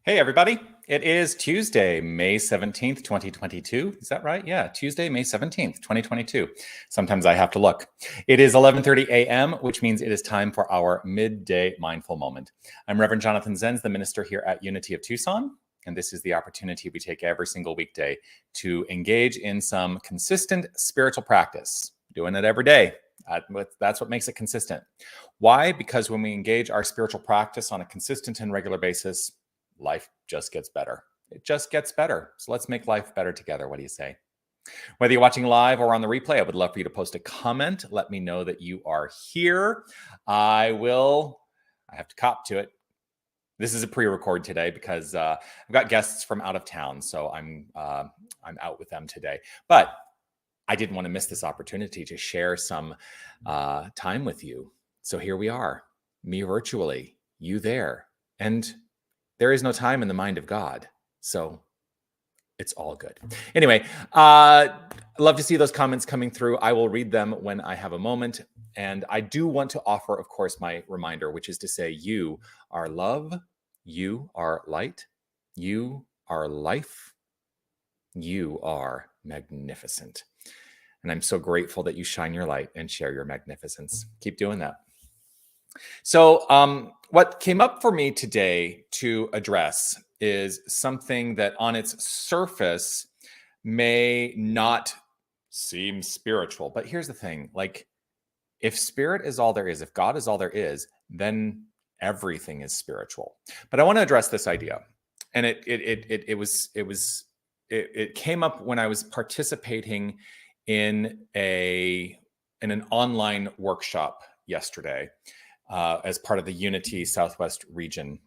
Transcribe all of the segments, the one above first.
Hey, everybody. It is Tuesday, May 17th, 2022. Is that right? Yeah, Tuesday, May 17th, 2022. Sometimes I have to look. It is 11:30 a.m., which means it is time for our Midday Mindful Moment. I'm Reverend Jonathan Zenz, the minister here at Unity of Tucson, and this is the opportunity we take every single weekday to engage in some consistent spiritual practice, doing it every day. That's what makes it consistent. Why? Because when we engage our spiritual practice on a consistent and regular basis, life just gets better. It just gets better. So let's make life better together. What do you say? Whether you're watching live or on the replay, I would love for you to post a comment. Let me know that you are here. I have to cop to it. This is a pre-record today because I've got guests from out of town, so I'm out with them today. But I didn't want to miss this opportunity to share some time with you. So here we are, me virtually, you there, and there is no time in the mind of God, so it's all good. Anyway, I love to see those comments coming through. I will read them when I have a moment, and I do want to offer, of course, my reminder, which is to say you are love, you are light, you are life, you are magnificent. And I'm so grateful that you shine your light and share your magnificence. Keep doing that. So what came up for me today to address is something that on its surface may not seem spiritual. But here's the thing, like, if spirit is all there is, if God is all there is, then everything is spiritual. But I want to address this idea. And it came up when I was participating in an online workshop yesterday. As part of the Unity Southwest region,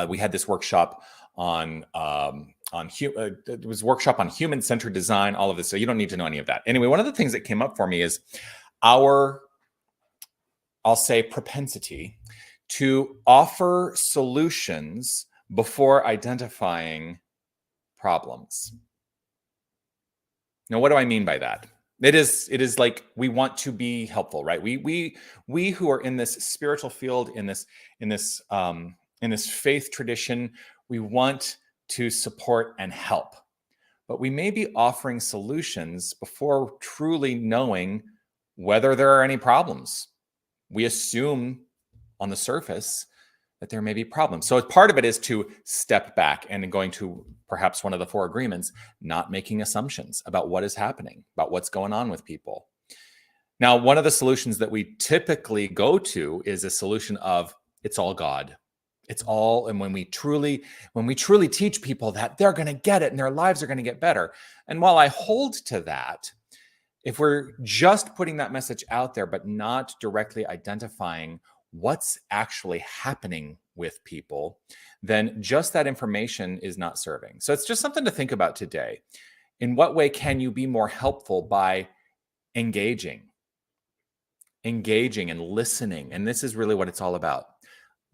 we had this workshop on it was a workshop on human-centered design, all of this. So you don't need to know any of that. Anyway, one of the things that came up for me is our, I'll say, propensity to offer solutions before identifying problems. Now, what do I mean by that? It is like we want to be helpful, right? We who are in this spiritual field, in this faith tradition, we want to support and help. But we may be offering solutions before truly knowing whether there are any problems. We assume on the surface that there may be problems. So part of it is to step back and going to perhaps one of the 4 agreements, not making assumptions about what is happening, about what's going on with people. Now, one of the solutions that we typically go to is a solution of it's all God. It's all, and when we truly teach people that, they're going to get it and their lives are going to get better. And while I hold to that, if we're just putting that message out there, but not directly identifying what's actually happening with people, then just that information is not serving. So it's just something to think about today. In what way can you be more helpful by engaging and listening? And this is really what it's all about.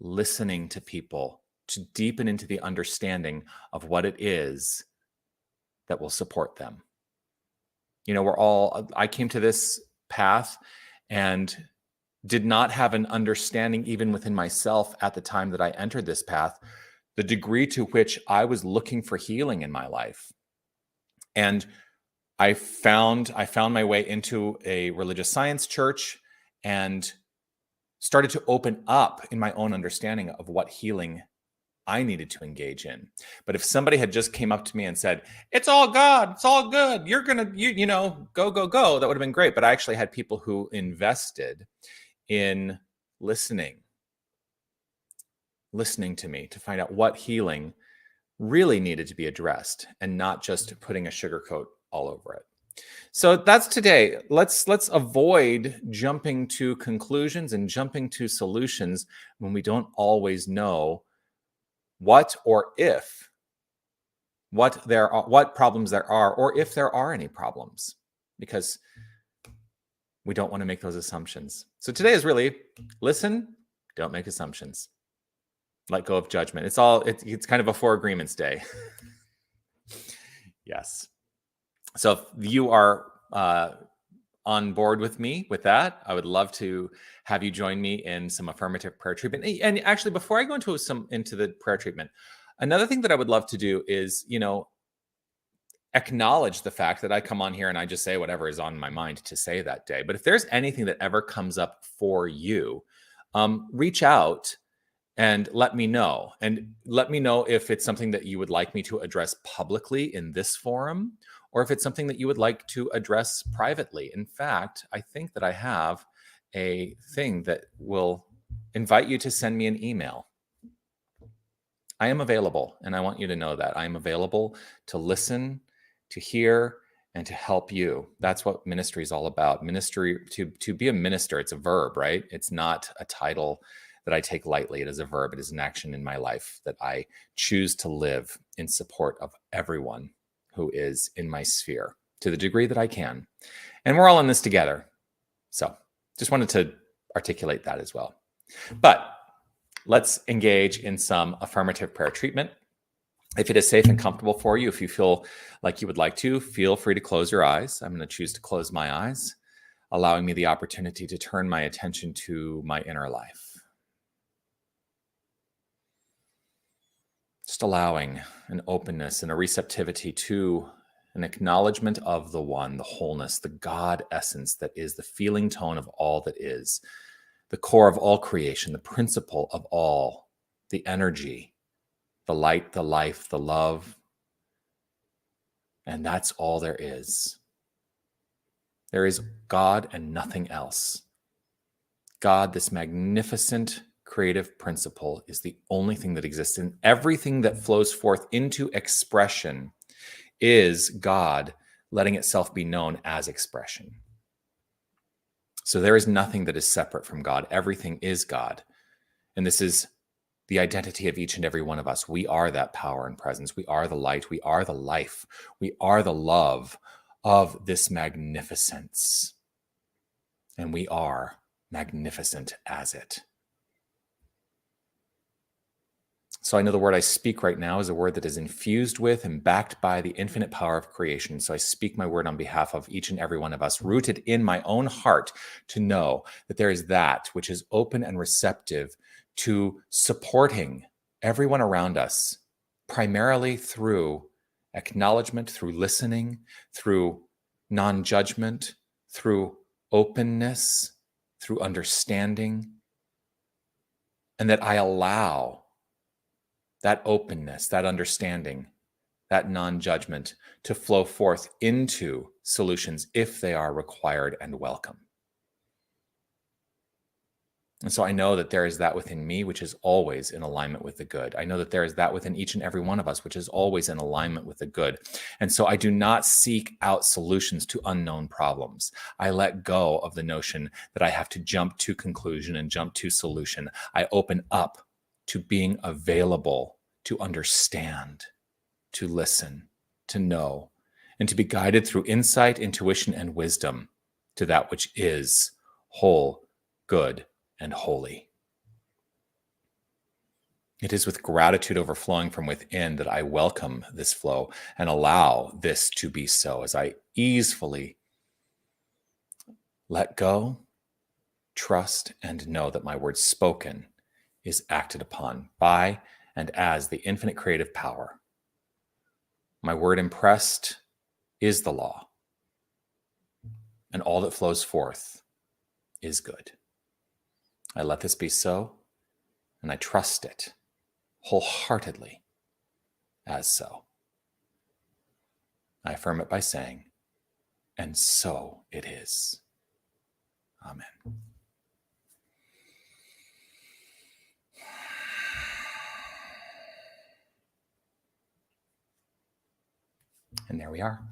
Listening to people to deepen into the understanding of what it is that will support them. You know, I came to this path and did not have an understanding even within myself at the time that I entered this path, the degree to which I was looking for healing in my life. And I found my way into a religious science church and started to open up in my own understanding of what healing I needed to engage in. But if somebody had just came up to me and said, it's all God, it's all good, you're going to, you know, go, that would have been great. But I actually had people who invested in listening to me to find out what healing really needed to be addressed and not just putting a sugar coat all over it. So that's today. Let's avoid jumping to conclusions and jumping to solutions when we don't always know what problems there are, or if there are any problems, because we don't want to make those assumptions. So today is really listen, don't make assumptions. Let go of judgment. It's kind of a 4 agreements day. Yes. So if you are on board with me with that, I would love to have you join me in some affirmative prayer treatment. And actually, before I go into the prayer treatment, Another thing that I would love to do is, acknowledge the fact that I come on here and I just say whatever is on my mind to say that day. But if there's anything that ever comes up for you, reach out and let me know. And let me know if it's something that you would like me to address publicly in this forum, or if it's something that you would like to address privately. In fact, I think that I have a thing that will invite you to send me an email. I am available, and I want you to know that. I am available to listen, to hear, and to help you. That's what ministry is all about. Ministry, to be a minister, it's a verb, right? It's not a title that I take lightly. It is a verb. It is an action in my life that I choose to live in support of everyone who is in my sphere to the degree that I can. And we're all in this together. So just wanted to articulate that as well. But let's engage in some affirmative prayer treatment. If it is safe and comfortable for you, if you feel like you would like to, feel free to close your eyes. I'm going to choose to close my eyes, allowing me the opportunity to turn my attention to my inner life. Just allowing an openness and a receptivity to an acknowledgement of the one, the wholeness, the God essence that is the feeling tone of all that is, the core of all creation, the principle of all, the energy, the light, the life, the love. And that's all there is. There is God and nothing else. God, this magnificent creative principle, is the only thing that exists. And everything that flows forth into expression is God letting itself be known as expression. So there is nothing that is separate from God. Everything is God. And this is the identity of each and every one of us. We are that power and presence. We are the light. We are the life. We are the love of this magnificence. And we are magnificent as it. So I know the word I speak right now is a word that is infused with and backed by the infinite power of creation. So I speak my word on behalf of each and every one of us, rooted in my own heart, to know that there is that which is open and receptive to supporting everyone around us, primarily through acknowledgement, through listening, through non-judgment, through openness, through understanding, and that I allow that openness, that understanding, that non-judgment to flow forth into solutions if they are required and welcome. And so I know that there is that within me, which is always in alignment with the good. I know that there is that within each and every one of us, which is always in alignment with the good. And so I do not seek out solutions to unknown problems. I let go of the notion that I have to jump to conclusion and jump to solution. I open up to being available to understand, to listen, to know, and to be guided through insight, intuition, and wisdom to that which is whole, good, and holy. It is with gratitude overflowing from within that I welcome this flow and allow this to be so as I easily let go, trust, and know that my word spoken is acted upon by and as the infinite creative power. My word impressed is the law, and all that flows forth is good. I let this be so, and I trust it wholeheartedly as so. I affirm it by saying, and so it is. Amen. And there we are.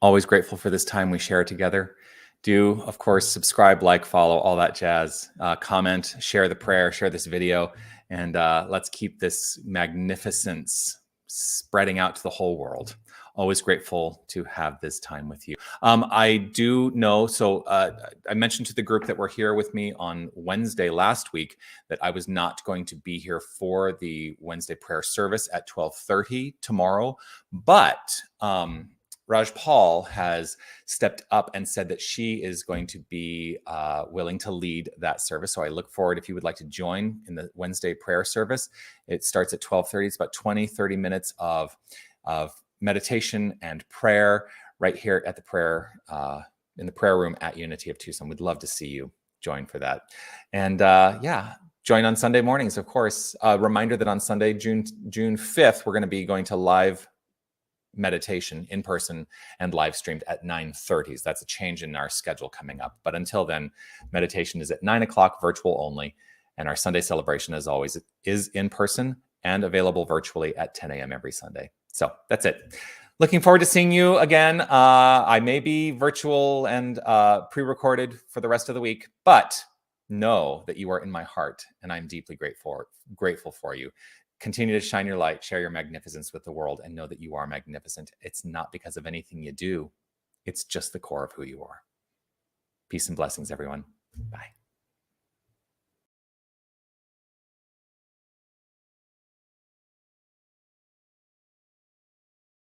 Always grateful for this time we share together. Do, of course, subscribe, like, follow, all that jazz. Comment, share the prayer, share this video, and let's keep this magnificence spreading out to the whole world. Always grateful to have this time with you. I do know, so I mentioned to the group that were here with me on Wednesday last week that I was not going to be here for the Wednesday prayer service at 12:30 tomorrow, but Raj Paul has stepped up and said that she is going to be willing to lead that service. So I look forward, if you would like to join in the Wednesday prayer service. It starts at 12:30. It's about 20-30 minutes of meditation and prayer right here at the prayer in the prayer room at Unity of Tucson. We'd love to see you join for that. And yeah, join on Sunday mornings, of course. A reminder that on Sunday, June 5th, we're going to be going to live meditation in person and live streamed at 9:30. So that's a change in our schedule coming up. But until then, meditation is at 9 o'clock, virtual only. And our Sunday celebration, as always, is in person and available virtually at 10 a.m. every Sunday. So that's it. Looking forward to seeing you again. I may be virtual and pre-recorded for the rest of the week, but know that you are in my heart, and I'm deeply grateful for you. Continue to shine your light, share your magnificence with the world, and know that you are magnificent. It's not because of anything you do. It's just the core of who you are. Peace and blessings, everyone. Bye.